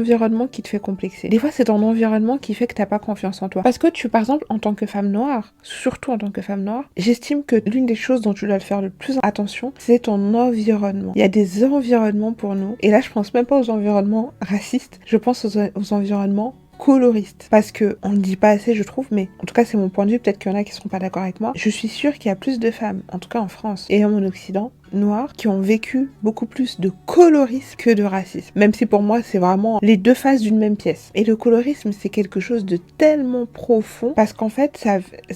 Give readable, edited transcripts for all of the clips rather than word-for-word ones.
environnement qui te fait complexer. Des fois, c'est ton environnement qui fait que t'as pas confiance en toi. Parce que par exemple, en tant que femme noire, surtout en tant que femme noire, j'estime que l'une des choses dont tu dois faire le plus attention, c'est ton environnement. Il y a des environnements pour nous. Et là, je pense même pas aux environnements racistes. Je pense aux environnements coloriste. Parce que on le dit pas assez, je trouve, mais en tout cas, c'est mon point de vue. Peut-être qu'il y en a qui seront pas d'accord avec moi. Je suis sûre qu'il y a plus de femmes, en tout cas en France et en Occident, noires, qui ont vécu beaucoup plus de colorisme que de racisme. Même si pour moi, c'est vraiment les deux faces d'une même pièce. Et le colorisme, c'est quelque chose de tellement profond parce qu'en fait,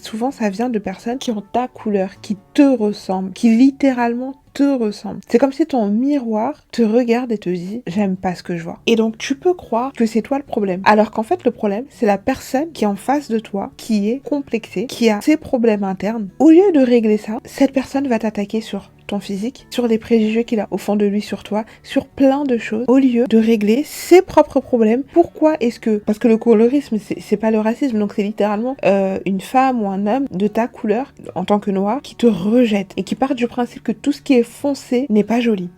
souvent, ça vient de personnes qui ont ta couleur, qui te ressemblent, qui littéralement te ressemble. C'est comme si ton miroir te regarde et te dit « j'aime pas ce que je vois ». Et donc tu peux croire que c'est toi le problème. Alors qu'en fait le problème, c'est la personne qui est en face de toi, qui est complexée, qui a ses problèmes internes. Au lieu de régler ça, cette personne va t'attaquer sur ton physique, sur les préjugés qu'il a au fond de lui sur toi, sur plein de choses, au lieu de régler ses propres problèmes. Pourquoi est-ce que... Parce que le colorisme, c'est pas le racisme, donc c'est littéralement une femme ou un homme de ta couleur, en tant que noir, qui te rejette et qui part du principe que tout ce qui est foncé n'est pas joli.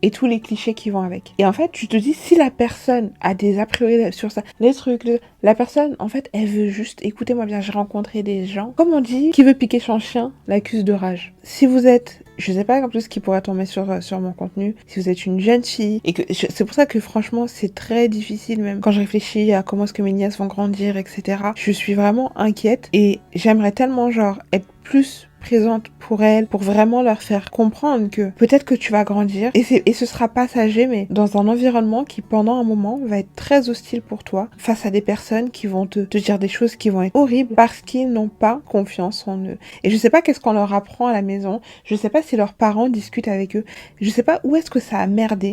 Et tous les clichés qui vont avec. Et en fait, tu te dis, si la personne a des a priori sur ça, les trucs, la personne, en fait, elle veut juste, écoutez-moi bien, j'ai rencontré des gens, comme on dit, qui veut piquer son chien, l'accuse de rage. Si vous êtes, je sais pas en plus qui pourrait tomber sur mon contenu, si vous êtes une jeune fille, et que c'est pour ça que franchement, c'est très difficile même, quand je réfléchis à comment est-ce que mes nièces vont grandir, etc. Je suis vraiment inquiète, et j'aimerais tellement, genre, être plus présente pour elles, pour vraiment leur faire comprendre que peut-être que tu vas grandir et ce sera passager, mais dans un environnement qui pendant un moment va être très hostile pour toi, face à des personnes qui vont te dire des choses qui vont être horribles parce qu'ils n'ont pas confiance en eux. Et je sais pas qu'est-ce qu'on leur apprend à la maison, je sais pas si leurs parents discutent avec eux, je sais pas où est-ce que ça a merdé,